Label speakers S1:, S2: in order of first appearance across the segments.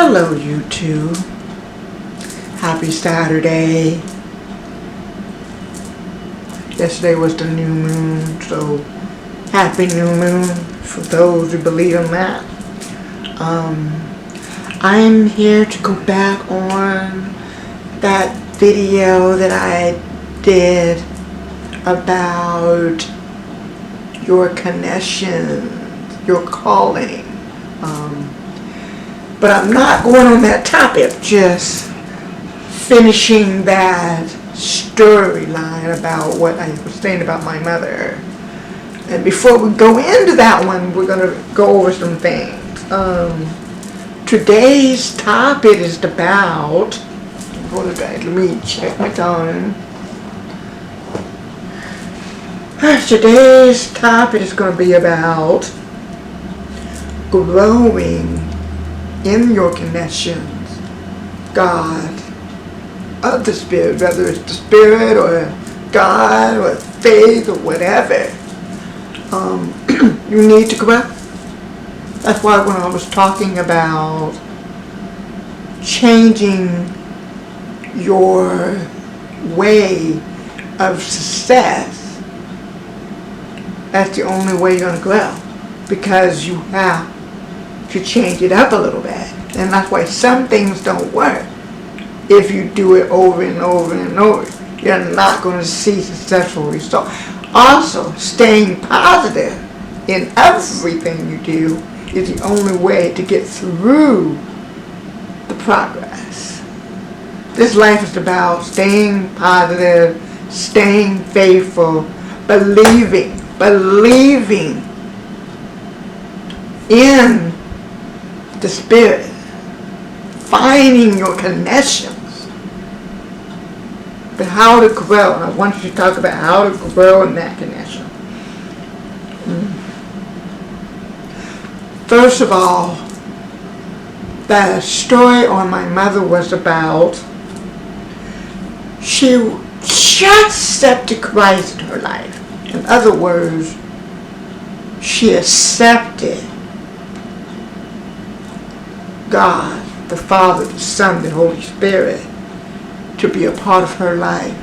S1: Hello YouTube. Happy Saturday. Yesterday was the new moon, so happy new moon for those who believe in that. I'm here to go back on that video that I did about your connection, your calling. But I'm not going on that topic, just finishing that storyline about what I was saying about my mother. And before we go into that one, we're going to go over some things. Today's topic is about, let me check my time. Today's topic is going to be about growing in your connections, God, of the Spirit, whether it's the Spirit or God or faith or whatever. You need to grow. That's why when I was talking about changing your way of success, that's the only way you're going to grow, because you have to change it up a little bit. And that's why some things don't work. If you do it over and over and over, you're not going to see successful results. Also, staying positive in everything you do is the only way to get through the progress. This life is about staying positive, staying faithful, believing in the Spirit, finding your connections, but how to grow. And I want you to talk about how to grow in that connection. First of all, the story on my mother was about, she just accepted Christ in her life. In other words, she accepted God, the Father, the Son, the Holy Spirit, to be a part of her life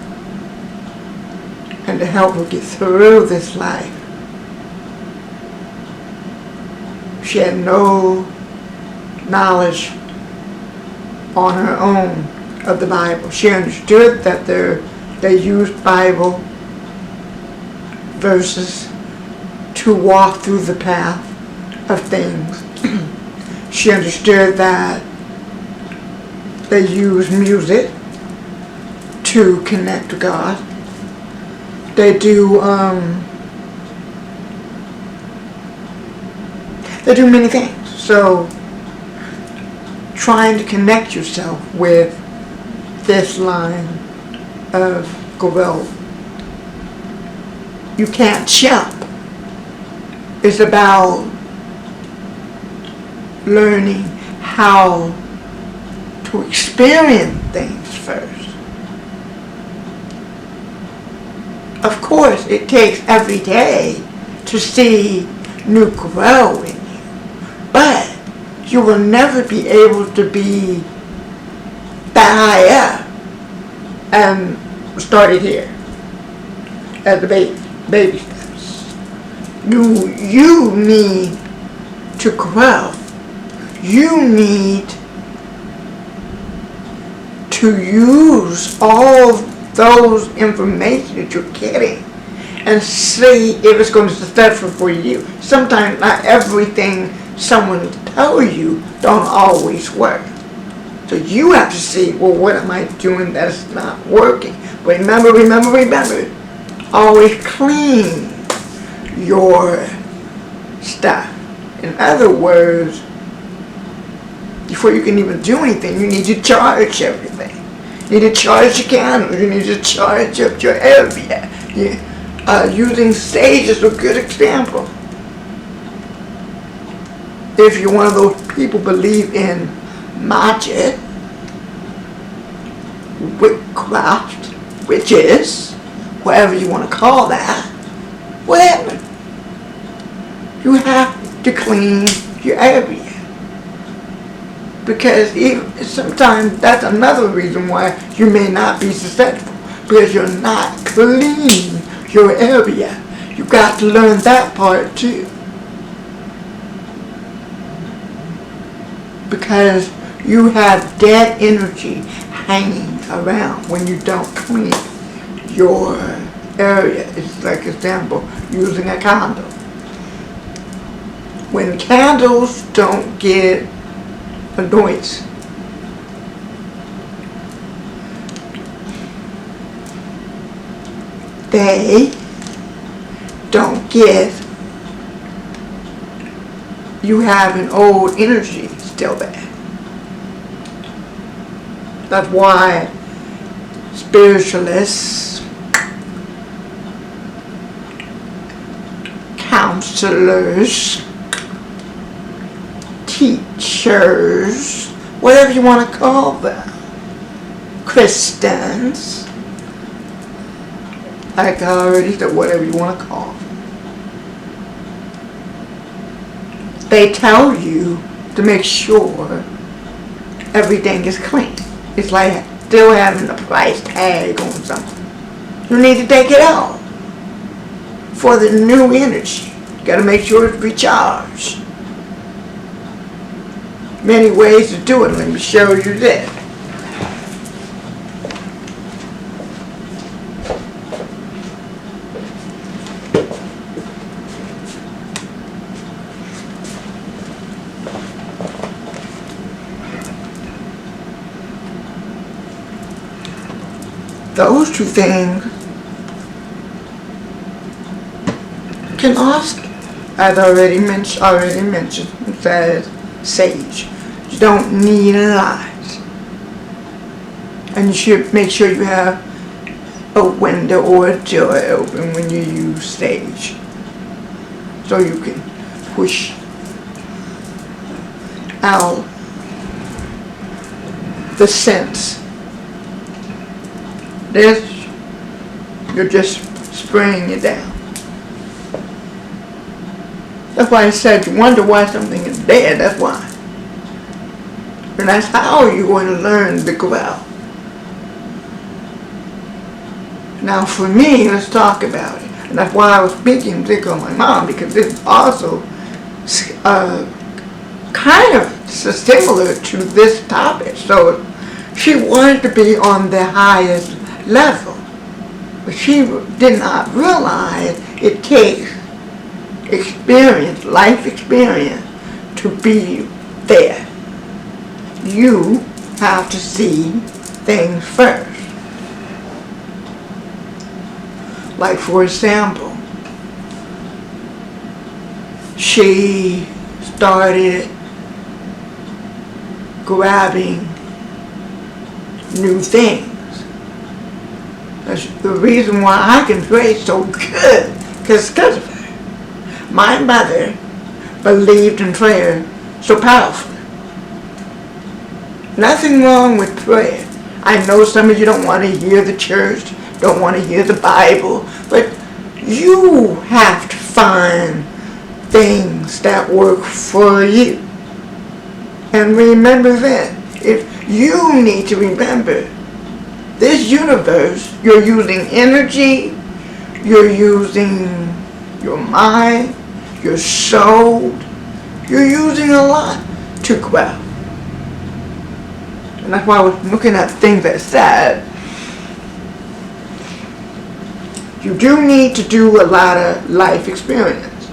S1: and to help her get through this life. She had no knowledge on her own of the Bible. She understood that they used Bible verses to walk through the path of things. She understood that they use music to connect to God. They do many things. So trying to connect yourself with this line of growth. You can't jump. It's about learning how to experience things first. Of course, it takes every day to see new grow in you, but you will never be able to be that high up and start it here at the baby steps. You need to grow. You need to use all those information that you're getting and see if it's going to be successful for you. Sometimes not everything someone tells you don't always work. So you have to see, well, what am I doing that's not working? Remember, always clean your stuff. In other words, before you can even do anything, you need to charge everything. You need to charge your candles. You need to charge up your area. Using sage is a good example. If you're one of those people believe in magic, witchcraft, witches, whatever you want to call that, whatever, you have to clean your area. Because sometimes that's another reason why you may not be successful, because you're not cleaning your area. You got to learn that part too. Because you have dead energy hanging around when you don't clean your area. It's like an example, using a candle. When candles don't get a noise, they don't get, you have an old energy still there. That's why spiritualists, counselors, teachers, whatever you want to call them, Christians, like I already said, whatever you want to call them, they tell you to make sure everything is clean. It's like still having a price tag on something. You need to take it out for the new energy. You got to make sure it's recharged. Many ways to do it. Let me show you this. Those two things can ask, as I already mentioned, it says sage. You don't need a lot. And you should make sure you have a window or a door open when you use sage, so you can push out the scents. This, you're just spraying it down. That's why I said you wonder why something is dead. That's why. And that's how you're going to learn to go out. Now for me, let's talk about it. And that's why I was speaking particularly on my mom, because it's also kind of similar to this topic. So she wanted to be on the highest level, but she did not realize it takes experience, life experience, to be there. You have to see things first. Like for example, she started grabbing new things. That's the reason why I can pray so good, because of her. My mother believed in prayer so powerfully. Nothing wrong with prayer. I know some of you don't want to hear the church, don't want to hear the Bible, but you have to find things that work for you. And remember that. If you need to remember, this universe, you're using energy, you're using your mind, your soul, you're using a lot to grow. And that's why I was looking at things that said, you do need to do a lot of life experience.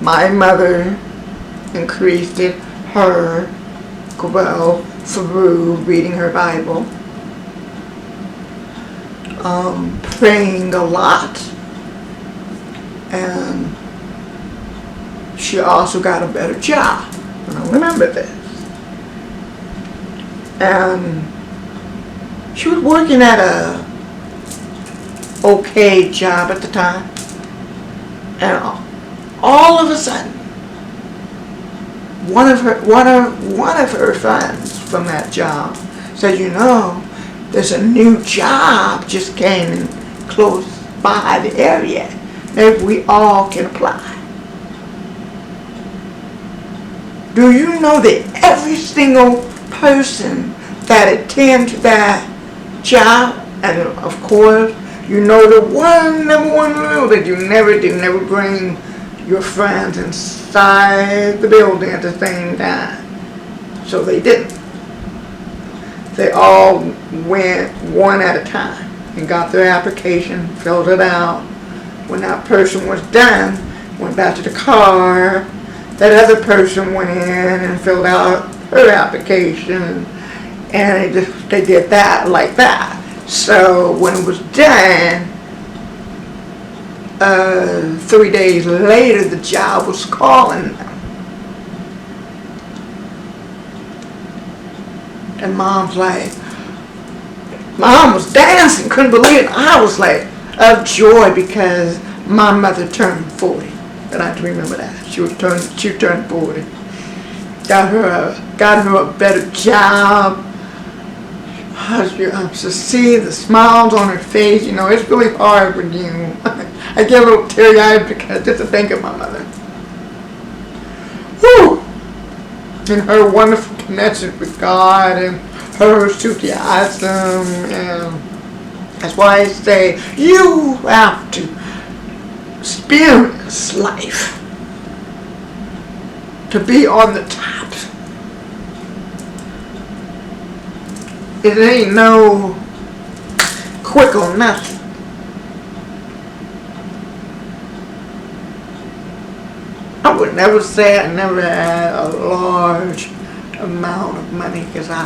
S1: My mother increased it, her grow through reading her Bible, praying a lot, and she also got a better job. And I remember this. And she was working at a okay job at the time, and all of a sudden, one of her friends from that job said, you know, there's a new job just came in close by the area that we all can apply. Do you know that every single person that attends that job, and of course, you know the number one rule that you never bring your friends inside the building at the same time. So they didn't. They all went one at a time and got their application, filled it out. When that person was done, went back to the car. That other person went in and filled out her application, and they did that like that. So when it was done, 3 days later, the job was calling them. And Mom was dancing, couldn't believe it. I was like, of joy, because my mother turned 40. And I have to remember that. She turned 40. Got her a better job. To see the smiles on her face, it's really hard when you, I get a little teary-eyed because just to think of my mother. Whew! And her wonderful connection with God, and her enthusiasm, and that's why I say you have to experience life to be on the top. It ain't no quick or nothing. I would never say I never had a large amount of money, because I